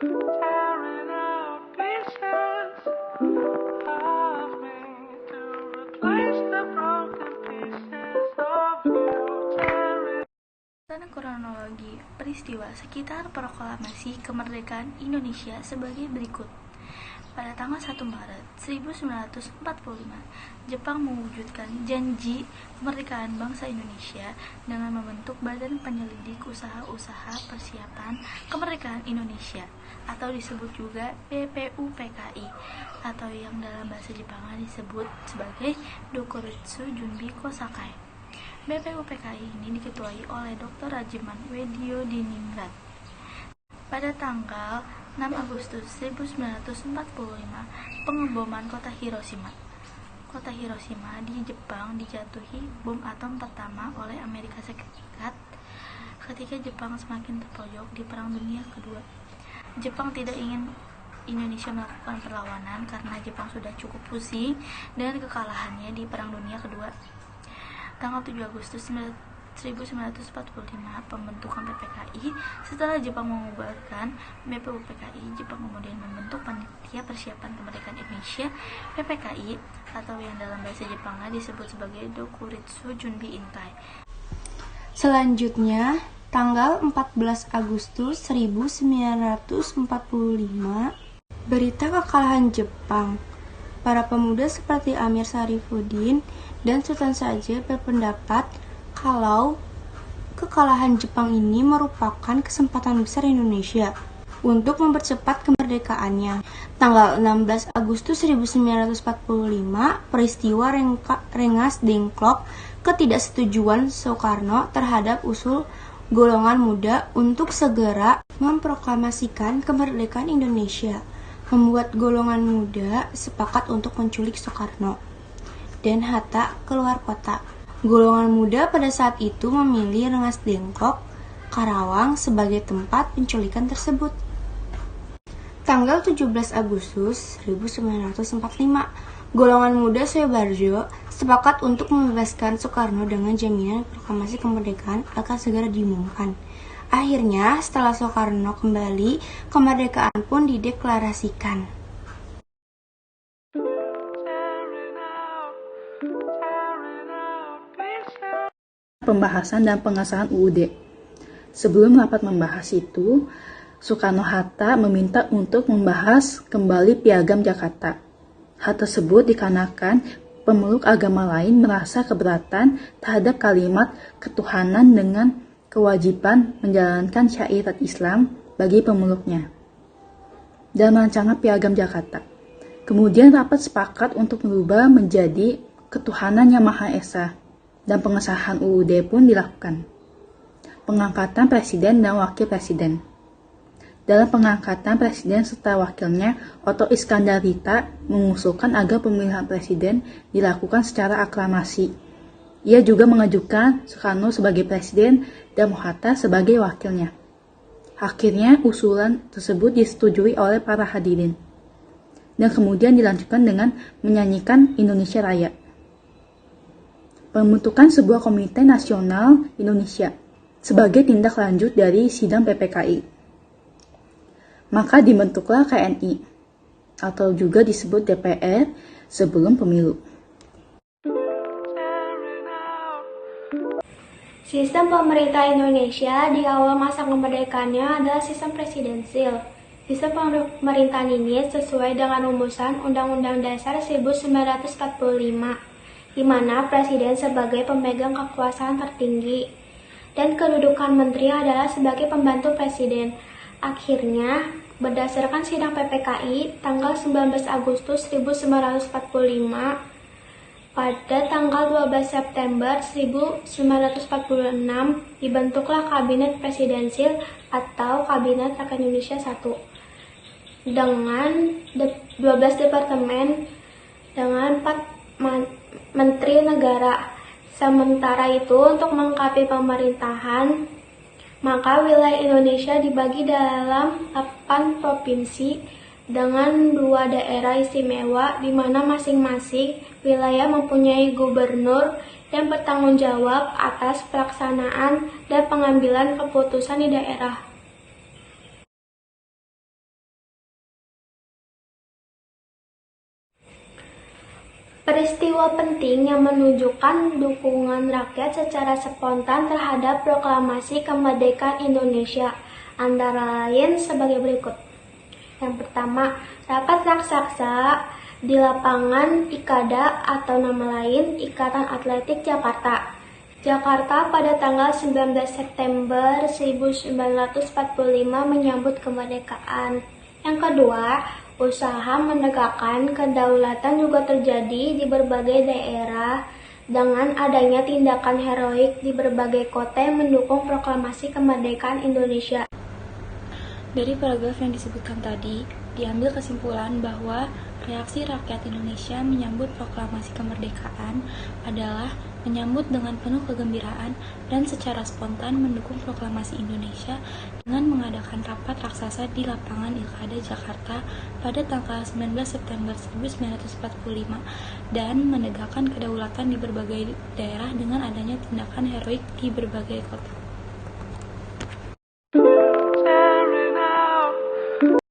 tearing out pieces of me to replace the broken pieces of you. Tentang kronologi peristiwa sekitar proklamasi kemerdekaan Indonesia sebagai berikut. Pada tanggal 1 Maret 1945, Jepang mewujudkan janji kemerdekaan bangsa Indonesia dengan membentuk Badan Penyelidik Usaha-Usaha Persiapan Kemerdekaan Indonesia atau disebut juga BPUPKI atau yang dalam bahasa Jepang disebut sebagai Dokuretsu Junbi Kosakai. BPUPKI ini diketuai oleh Dr. Rajiman Weddiodiningrat. Pada tanggal 6 Agustus 1945, pengeboman kota Hiroshima. Kota Hiroshima di Jepang dijatuhi bom atom pertama oleh Amerika Serikat ketika Jepang semakin terpojok di Perang Dunia Kedua. Jepang tidak ingin Indonesia melakukan perlawanan karena Jepang sudah cukup pusing dengan kekalahannya di Perang Dunia Kedua. Tanggal 7 Agustus 1945, pembentukan PPKI. Setelah Jepang mengubarkan BPUPKI, Jepang kemudian membentuk Panitia Persiapan Kemerdekaan Indonesia PPKI atau yang dalam bahasa Jepangnya disebut sebagai Dokuretsu Junbi Inkai. Selanjutnya, tanggal 14 Agustus 1945, berita kekalahan Jepang. Para pemuda seperti Amir Syarifuddin dan Sultan Syahrir berpendapat kalau kekalahan Jepang ini merupakan kesempatan besar Indonesia untuk mempercepat kemerdekaannya. Tanggal 16 Agustus 1945, peristiwa Rengas Dengklok, ketidaksetujuan Soekarno terhadap usul golongan muda untuk segera memproklamasikan kemerdekaan Indonesia, membuat golongan muda sepakat untuk menculik Soekarno dan Hatta keluar kota. Golongan muda pada saat itu memilih Rengas Dengklok, Karawang sebagai tempat penculikan tersebut. Tanggal 17 Agustus 1945, golongan muda Soebarjo sepakat untuk membebaskan Soekarno dengan jaminan proklamasi kemerdekaan akan segera diumumkan. Akhirnya, setelah Soekarno kembali, kemerdekaan pun dideklarasikan. Pembahasan dan pengesahan UUD. Sebelum rapat membahas itu, Soekarno-Hatta meminta untuk membahas kembali Piagam Jakarta. Hal tersebut dikarenakan pemeluk agama lain merasa keberatan terhadap kalimat ketuhanan dengan kewajiban menjalankan syariat Islam bagi pemeluknya dalam rancangan Piagam Jakarta. Kemudian rapat sepakat untuk merubah menjadi ketuhanan yang Maha Esa, dan pengesahan UUD pun dilakukan. Pengangkatan Presiden dan Wakil Presiden. Dalam pengangkatan Presiden serta wakilnya, Otto Iskandarita mengusulkan agar pemilihan Presiden dilakukan secara aklamasi. Ia juga mengajukan Soekarno sebagai Presiden dan Hatta sebagai wakilnya. Akhirnya usulan tersebut disetujui oleh para hadirin, dan kemudian dilanjutkan dengan menyanyikan Indonesia Raya. Pembentukan sebuah Komite Nasional Indonesia sebagai tindak lanjut dari sidang PPKI. Maka dibentuklah KNI atau juga disebut DPR sebelum pemilu. Sistem pemerintah Indonesia di awal masa kemerdekaannya adalah sistem presidensil. Sistem pemerintahan ini sesuai dengan rumusan Undang-Undang Dasar 1945. Di mana presiden sebagai pemegang kekuasaan tertinggi dan kedudukan menteri adalah sebagai pembantu presiden. Akhirnya, berdasarkan sidang PPKI tanggal 19 Agustus 1945, pada tanggal 12 September 1946 dibentuklah Kabinet Presidensil atau Kabinet Rakyat Indonesia I dengan 12 departemen dengan 4 menteri negara. Sementara itu, untuk melengkapi pemerintahan, maka wilayah Indonesia dibagi dalam 8 provinsi dengan 2 daerah istimewa, di mana masing-masing wilayah mempunyai gubernur yang bertanggung jawab atas pelaksanaan dan pengambilan keputusan di daerah. Peristiwa penting yang menunjukkan dukungan rakyat secara spontan terhadap proklamasi kemerdekaan Indonesia antara lain sebagai berikut. Yang pertama, rapat raksasa di lapangan IKADA atau nama lain Ikatan Atletik Jakarta. Jakarta pada tanggal 19 September 1945 menyambut kemerdekaan. Yang kedua, usaha menegakkan kedaulatan juga terjadi di berbagai daerah dengan adanya tindakan heroik di berbagai kota yang mendukung proklamasi kemerdekaan Indonesia. Dari paragraf yang disebutkan tadi, diambil kesimpulan bahwa reaksi rakyat Indonesia menyambut proklamasi kemerdekaan adalah menyambut dengan penuh kegembiraan dan secara spontan mendukung proklamasi Indonesia dengan mengadakan rapat raksasa di lapangan IKADA Jakarta pada tanggal 19 September 1945 dan menegakkan kedaulatan di berbagai daerah dengan adanya tindakan heroik di berbagai kota.